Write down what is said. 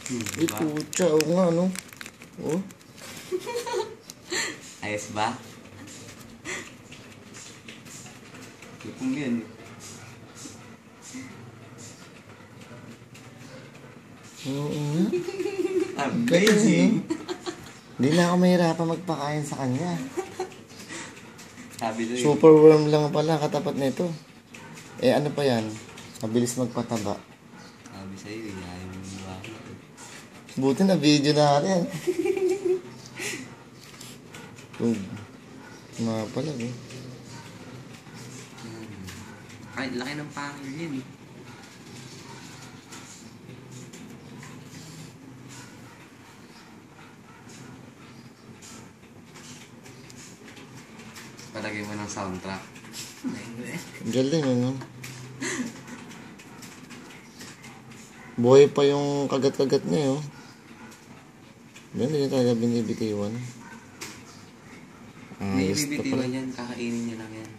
Ay, putya. Oo nga, no? Oh. Ayos ba? Lupong yan. Oo nga. Amazing! Hindi na ako mahirapan magpakain sa kanya. Sabi doon Superworm lang pala katapat nito. Eh, ano pa yan? Mabilis magpataba. Sabi sa'yo, ayaw mo yung bahay. Buti na video na rin. Nga pala, eh. Ay, laki ng pangil yun eh. Palagay mo ng soundtrack. Galing, ano? Buhay pa yung kagat-kagat niya, oh. Hindi niya talaga binibitiwan. Hindi Ayos na pala. ibibitiwan yan, kakainin niya lang yan.